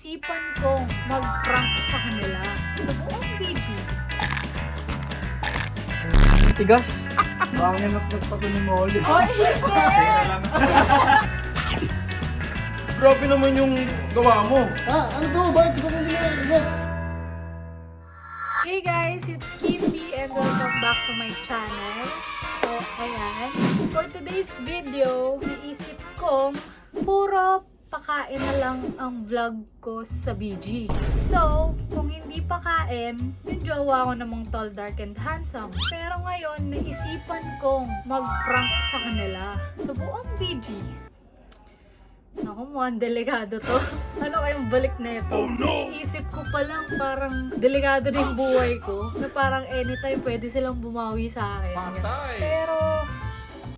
naisipan kong mag-prank sa kanila sa buong PG. Tigas. Bangin at nagpatuloy mo ulit. Oh, shit! Grabe naman yung gawa mo. Ano to? Bakit ko pumili? Hey guys, it's Kitty and welcome back to my channel. So, ayan. For today's video, naisip kong puro pakain na lang ang vlog ko sa BG. So, kung hindi pakain, yung jowa ko namang tall, dark, and handsome. Pero ngayon, naisipan kong mag-prank sa kanila sa buong BG. Naku, mukhang delikado to. Ano kayong balik na ito? Oh, no. Naiisip ko pa lang parang delikado na yung buhay ko. Na parang anytime pwede silang bumawi sa akin. Patay! Pero,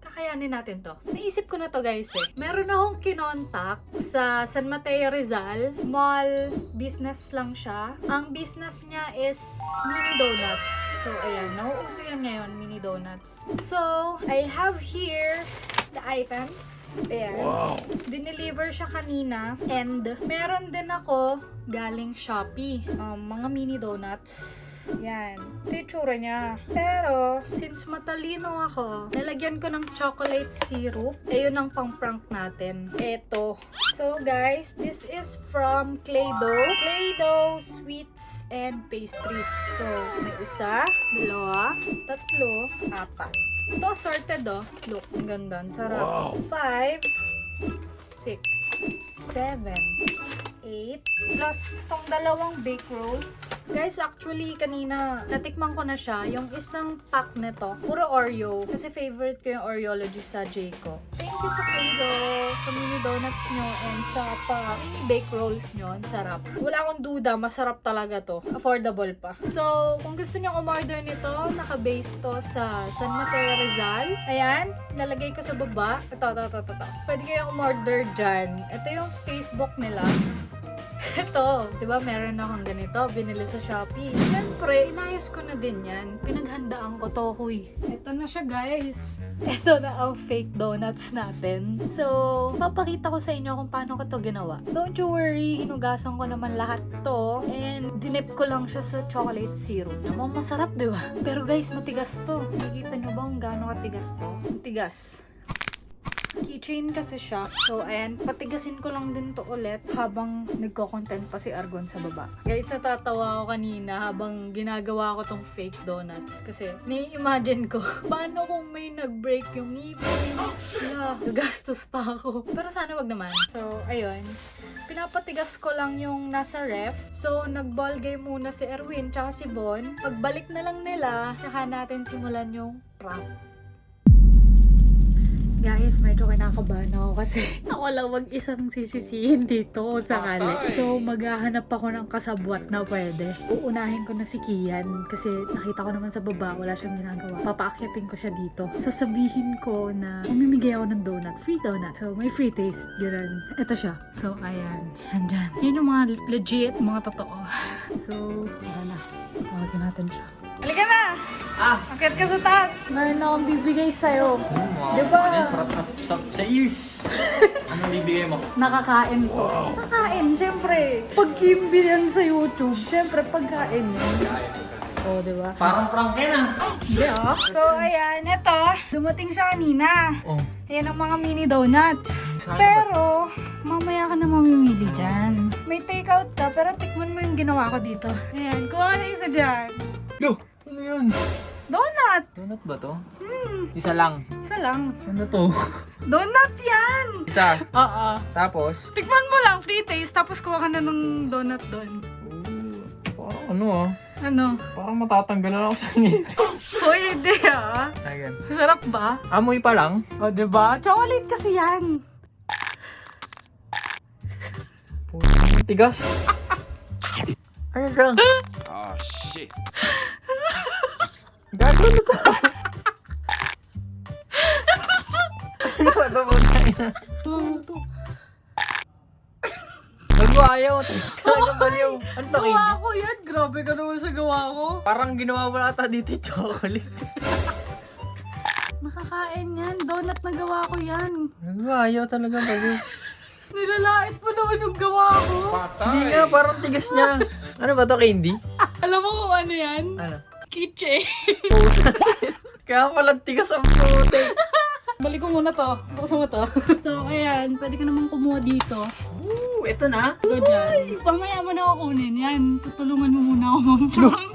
kakayanin natin to. Naisip ko na to guys eh. Meron akong kinontak sa San Mateo Rizal. Small business lang siya. Ang business niya is mini donuts. So, ayan. Nauuso yan ngayon, mini donuts. So, I have here the items. Ayan. Wow! Dineliver siya kanina. And meron din ako galing Shopee. Mga mini donuts. Yan. Ito yung tsura niya. Pero, since matalino ako, nalagyan ko ng chocolate syrup. Ayun ang pang-prank natin. Eto. So, guys, this is from Claydough. Claydough Sweets and Pastries. So, may isa, dalawa, tatlo, apat. Ito assorted oh. Look, ang ganda. Ang sarap. Wow. 5, 6, 7, 8, plus tong dalawang bake rolls. Guys, actually, kanina, natikman ko na siya. Yung isang pack nito, puro Oreo. Kasi favorite ko yung Oreology sa Jayco. Thank you sa Play-Doh, sa mini donuts nyo, and sa mini bake rolls nyo. Ang sarap. Wala akong duda, masarap talaga to. Affordable pa. So, kung gusto nyo umorder nito, naka-base to sa San Mateo Rizal. Ayan, lalagay ko sa baba. Ito. Pwede kayong umorder dyan. Ito yung Facebook nila. Ito, di ba meron akong ganito, binili sa Shopee. Siyempre, inayos ko na din yan. Pinaghandaan ko to, huy. Ito na siya, guys. Ito na ang fake donuts natin. So, papakita ko sa inyo kung paano ko to ginawa. Don't you worry, hinugasan ko naman lahat to. And dinip ko lang siya sa chocolate syrup. Namang masarap, di ba? Pero guys, matigas to. Nakikita nyo ba kung gaano katigas to? Matigas. Keychain kasi siya. So, ayan. Patigasin ko lang din to ulit habang nagko-content pa si Argon sa baba. Guys, natatawa ako kanina habang ginagawa ko tong fake donuts. Kasi, ni-imagine ko, paano kung may nag-break yung ngipin? Gagastos pa ako. Pero sana wag naman. So, ayun. Pinapatigas ko lang yung nasa ref. So, nag-ball game muna si Erwin tsaka si Bon. Pagbalik na lang nila, tsaka natin simulan yung prank. Guys, medyo kinakabahan ako kasi ako lang mag-isang sisisihin dito sakali. So, maghahanap ako ng kasabwat na pwede. Uunahin ko na si Kian kasi nakita ko naman sa baba, wala siyang ginagawa. Papaakyatin ko siya dito. Sasabihin ko na mamimigay ako ng donut. Free donut. So, may free taste. Ganun. Ito siya. So, ayan. Andyan. Yan yung mga legit, mga totoo. So, wala na. Tawagin natin siya. Halika na! Akit ka sa taas! Meron akong bibigay sa'yo. Wow. Diba? Ano yung sarap sa ears? Anong bibigay mo? Nakakain ko. Nakakain, syempre. Pag kimbi yan sa YouTube, syempre pagkain yan. Oo, diba? Parang prank yan ah. Hindi ah. So, ayan. Ito. Dumating siya kanina. Oh. Ayan ang mga mini donuts. Pero, mamaya ka na mamimili dyan. May takeout ka, pero tikman mo yung ginawa ko dito. Ayan, kuha ka na isa dyan. Lo! Ano yun? Donut! Donut ba to? Isa lang. Isa lang. Ano to? Donut yan! Isa. Oo. Tapos? Tikman mo lang, free taste, tapos kuha ka na ng donut doon. Parang ano ah. Ano? Parang matatanggalan ako sa ngipin. Uy, hindi ah. Ayan. Sarap ba? Amoy pa lang. O, diba? Chocolate kasi yan. Tigas. Ano lang? Oh shit. Gago na to. Ano ba ito? Gago ayaw. Tigas talaga baliw. Ano to? Gawa ko yan. Grabe ka naman sa gawa ko. Parang ginawa mo ata dito yung chocolate. Nakakain yan. Donut na gawa ko yan. Gago ayaw talaga baliw. Nilalait mo naman yung gawa ko. Hindi nga parang tigas niya. Ano ba to, candy? Alam mo kung ano yan? Ano? Kitche. Kaya pala tigas ang puti. Balik ko muna to. Buksan mo to. So, ayan. Pwede ka naman kumuha dito. Ito na. Go dyan. Pamaya mo na ako kunin yan. Tutulungan mo muna ako mag-prank.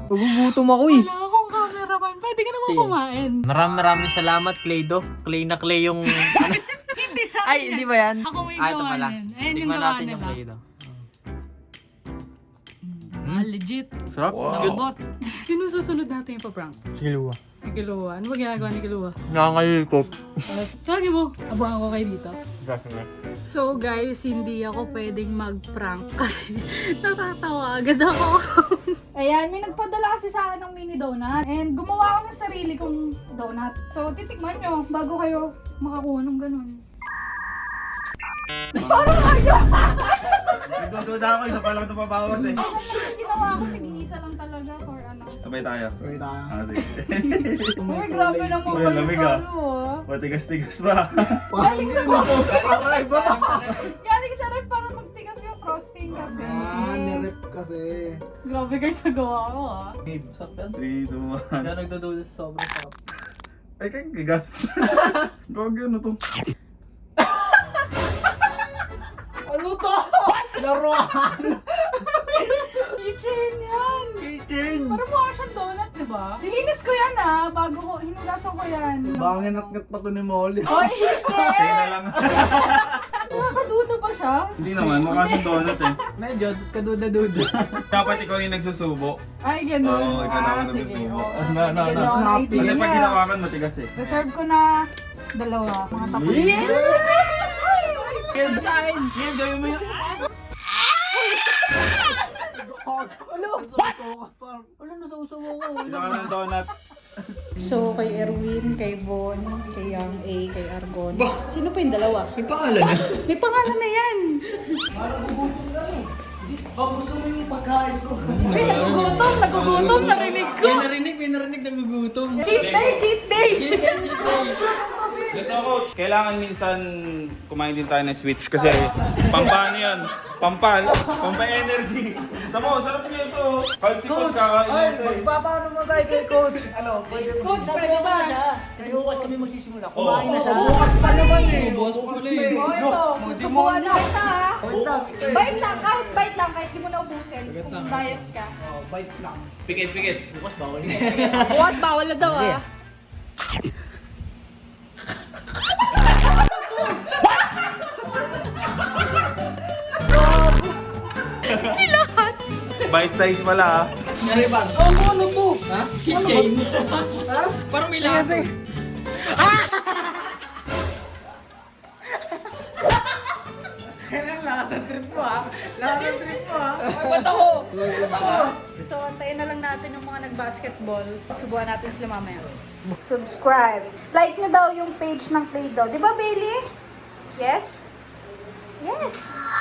Magugutom ako eh. Wala akong cameraman. Pwede ka naman Sige. kumain. Maraming salamat, Claydo. Clay na clay yung... ano. Hindi sa akin Ay, hindi ba yan? Ako may Ito gawa pala. nun. Ayan yung Tingnan gawa natin yung nila. Claydo. Legit. Sarap. Good. Bot. Sino susunod natin yung pa-prank? Sige, Luwa. Ni Kiluwa. Ano ba ginagawa ni Kiluwa? Nakangayikot. Tawagin mo. Abangan ko kayo dito. So guys, hindi ako pwedeng mag-prank kasi nakatawa agad ako. Ayan, may nagpadala kasi sa akin ng mini donut. And gumawa ako ng sarili kong donut. So titikman nyo bago kayo makakuha ng ganun. Parang ayaw! Nagdududa ako, isa pa lang ito pabawas eh. Ginawa ko, tig-isa lang talaga for ano. Sabay tayo. Sabay tayo. Ah, sige. Uy, grabe naman Uy, kayo lamig, sa ah. ano ah. Matigas-tigas ba? Galing sa Aray ba? Galing sa ref para magtigas yung frosting kasi. Nirep kasi. Grabe kayo sa gawa ko ah. Sarap yan. 3, 2, 1. Kaya nagdudulo sa sobrang sarap. Ay, kaya gigas. Gawag ano to? Ano to? Laruan! Kitchen yan! Kitchen! Parang mukha siyang donut, di ba? Nilinis ko yan ah, bago ko, hinugasan ko yan. Bangin at pa to ni Molly. Oh, hindi! Kaya na lang. Nakakaduda pa siya? Hindi naman, mukha siyang donut eh. Medyo kaduda-duda. Dapat ikaw yung nagsusubo. Ay, ganun. Oo, ikaw naman sige. nagsusubo. Oo, Na- sige, na- na- ganun. snappy. Kasi Idea pag niya. ginawakan, matigas eh. Reserve ko na dalawa, mga tapos. Sa akin! Yan, gawin mo yun. Ano nasusubo ko? Isa ka ng donut. So, kay Erwin, kay Von, kay Yang A, kay Argon. Sino pa yung dalawa? May pangalan na. May pangalan na yan! Baka gusto mo yung pagkain ko. Ay, nagugutom, narinig ko! May narinig nagugutom. Cheat day, cheat day! Gusto ko, kailangan minsan kumain din tayo ng sweets kasi pampano yan. Pampa-energy. Tama, sarap niyo ito. Kahit si Coach kakain ito eh. Magpapaano mo tayo kay Coach? Ano? Coach, pwede ba siya? Kasi bukas kami magsisimula. Kumain na siya. Bukas pa naman eh. Bukas pa pala eh. Oh, ito. Susubukan na kita ha. Bukas. Bite lang, kahit di mo na ubusin. Kung diet ka. Bite lang. Pikit. Bukas bawal. Bukas bawal na daw ah. Bite size pala ah. Nariban. Ano to? Ha? Kitchen. Ha? Parang may lasa. Kailan lasa trip mo ha? Lasa trip mo ha? Ba't ako? So, antayin na lang natin yung mga nag-basketball. Subuhan natin sila mamaya. Subscribe. Like nyo daw yung page ng Play-Doh. Di ba, Bailey? Yes? Yes!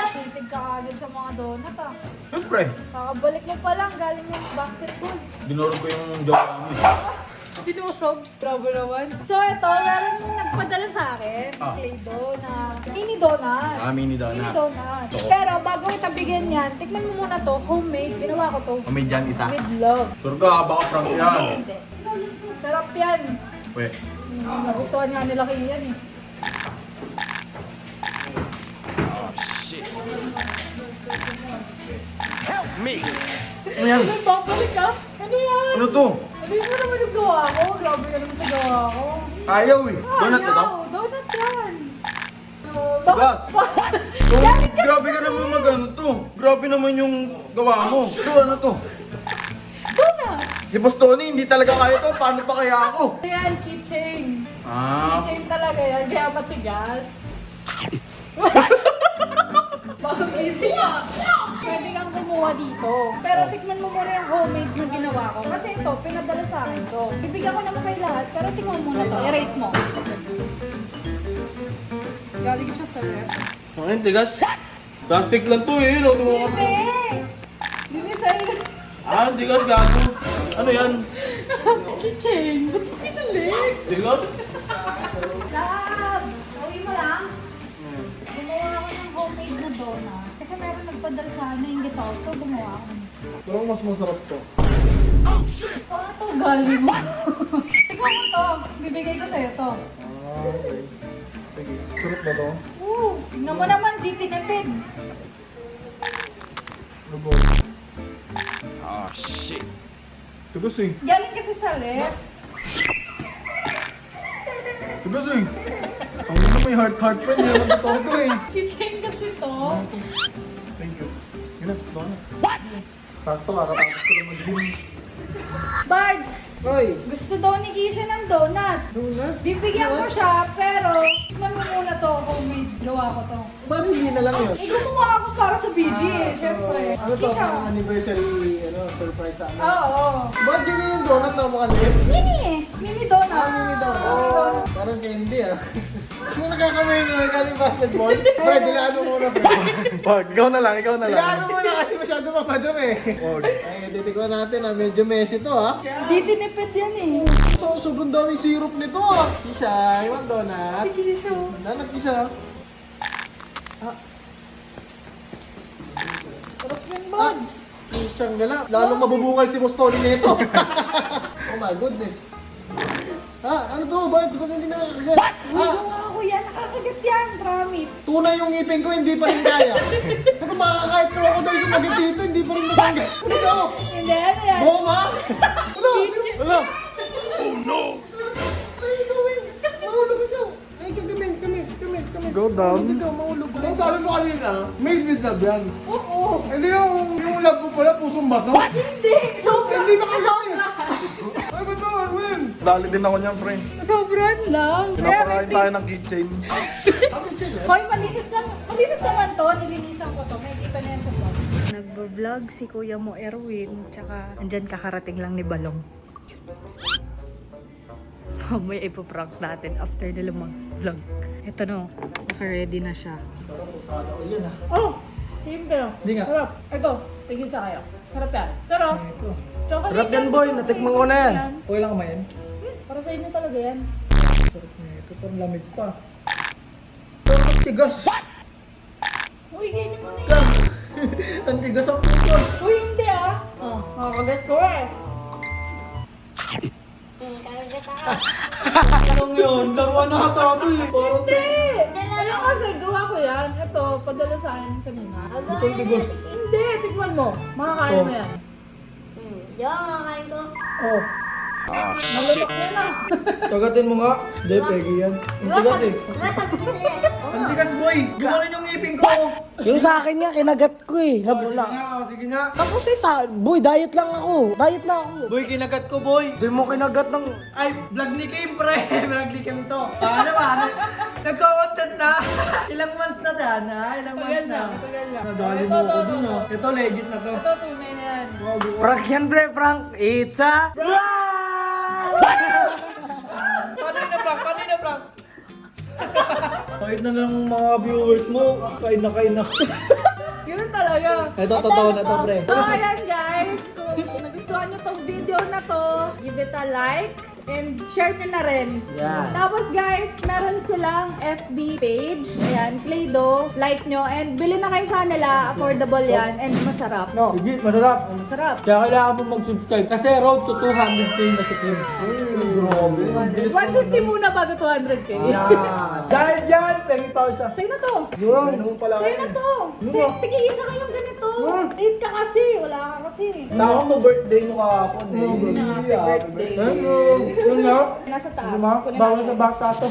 Titig ka agad sa mga donut ah. Siyempre, Kakabalik mo pa lang, galing yung basketball. dinurog ko yung joke mo eh. Dinurog. Trouble naman. So, ito, meron yung nagpadala sa akin. Play-Doh na mini donut. Mini Mini donut. Pero bago kita bigyan yan, tikman mo muna to. Homemade. Ginawa ko to. May dyan isa. With love. Sure ka, baka prank yan. Hindi. Sarap yan. Wait. Nagustuhan nga nila kayo yan eh. Ano yan? Ano, babalik ka? Ano yan? Ano to? Ano yun mo naman yung gawa ko? Grabe ka naman sa gawa ko. Ayaw eh. Donut na to? Ayaw, donut yan. Gas! Galing ka Grabe ka naman mag-ano to. Grabe naman yung gawa mo. Ito, ano to? donut. Si Boss Tony, hindi talaga kaya to. Paano pa kaya ako? Ayan, keychain. Ah. Keychain talaga yan, kaya matigas. Bagong isip ka. Pwede kang kumuha dito. Pero tikman mo muna yung homemade na ginawa ko. Kasi ito, pinadala sa akin to. Bibigyan ko naman kay lahat, pero tikman mo muna to. I-rate mo. Galing siya sa ref. Ano tigas? Plastic lang to eh. No? Bebe! Bebe sa'yo. Ah, tigas gago. Ano yan? Keychain! Ba't mo kinalik? Tigas? Love! Uwi mo lang. Gumawa ako ng homemade na donut. Kasi Kasi meron nagpadala sa akin, nainggit ako. So, gumawa ako. Parang mas masarap to. Paano to galing mo? Ikaw mo to. Bibigay ko sa'yo to. Okay. Sige, sarap ba to? Oo. Tignan mo naman, di tinipid. Ano ba? Oh, shit. Tugas eh. Galing kasi sa left. Tugas eh. Ang ano may heart pa, hindi naman totoo to eh. Keychain kasi to. Thank you. Yun na, ito na. Sakto, kakatapos ko lang mag-gym. Bards! Ay! Gusto daw ni Keisha ng donut. Donut? Bibigyan ko siya, pero tikman mo muna to kung may gawa ko to. Ba't hindi na lang yun? Eh, gumawa ako para sa BG eh, syempre. Ano to, Keisha. parang anniversary, surprise sa amin. Oo. Ba't ganyan yung donut na makalit? Mini eh. Mini donut. Mini donut. Parang candy ah. Sino nakakamay nyo galing basketball? Pre, dilaan mo muna, pre. Pag, ikaw na lang. Dilaan mo muna kasi masyado mamadumi. Ay, titikman natin ah. Medyo messy to ah. Di tinipid yan eh. So, sobrang daming syrup nito ah. Kisha, iwan donut. Keisha. Donut, Kisha. Ah, Sarap yan, Bards. putsang gala. Lalong mabubungal si Mostoli nito. Oh my goodness. Ano to, Bards? Ba't hindi nakakagat? Uy, gawa ko yan. Nakakagat yan, promise. Tunay yung ngipin ko, hindi pa rin kaya. Ano makakahit ko ako dahil kumagat dito, hindi pa rin matanggal. Ano to? Hindi, ano yan? Goma? Ano? Ano? Ano yung gawin? Mahulog ikaw. Ay, kami. Go down. Mahulog ikaw. Sabi mo kanina, made with love yan. Oo. Hindi yung love mo pala, pusong bato. Hindi, sobra. Hindi ba kasi? Sobra. Ay, ba't ito, Arwin? Dali din ako niyan, pre. Sobrang lang. Pinapakain tayo ng keychain. Bakit siya, eh? Hoy, malinis naman to. Nilinisan ko to. May kita na yan sa vlog. Nagbo-vlog si Kuya mo Erwin. Tsaka, andyan kakarating lang ni Balong. Mamaya ipoprank natin after nila mag-vlog. Ito no, naka-ready na siya. Sarap po sana. O, yan ah. Oh! Siyempre. Hindi nga. Sarap. Ito, tigil sa kayo. Sarap yan. Sarap. Ito. Chocolate Sarap yan, boy. Natikman ko na yan. Okay lang kamayan? Para sa inyo talaga yan. Sarap na ito. Parang lamig pa. Parang tigas. Uy, ganyan mo na yan. Ang tigas ang puto. Uy, hindi ah. Oh, makagat ko eh. Anong yun? Laruan na hata ito eh. Parang Hindi! Ayun kasi, gawa ko yan. Ito, padala sa akin kanina. ito ang tigas. Hindi, tikman mo. Makakain mo yan. Oh. Malulok niya na. Kagatin mo nga. Hindi, pegi yan. Ang tigas eh. Ang tigas boy. Gumanon yung ngipin ko. Yung sa akin nga, kinagat ko eh. Sige nga, sige nga. Tapos eh, boy, diet lang ako. Diet na ako. Boy, kinagat ko boy. Hindi mo kinagat ng... Ay, vlog ni Kim pre. Vlog ni Kim to. Ano ba? Nagko-content na. Ilang months na yan ha? Ilang months na. Matagal lang. Nadali mo ako dun ha. Ito, legit na to. Ito, tunay na yan. Prank yan, pre, prank. It's a... Paano na prank? Kahit na lang mga viewers mo, kain na. Yun talaga. Ito, totoo na to pre. So, ayan guys. Kung nagustuhan nyo tong video na to, give it a like and share nyo na rin. Yan. Tapos guys, meron silang FB page. Ayan, Play-Doh. Like nyo and bili na kayo sa nila. Affordable yan and masarap. No. Legit, masarap. Masarap. Kaya kailangan mo mag-subscribe. Kasi road to 200k na si Kim. Grabe. Ang bilis 150 muna bago 200k. Dahil dyan, pengi pausa. Sa'yo na to. Yung pala Sa'yo na to. Tigil-isa kayong ganito. Late ka kasi. Wala ka kasi. Sa mo birthday mo kahapon eh. Happy birthday. Yun nga. Nasa taas. Bawal sa bata to.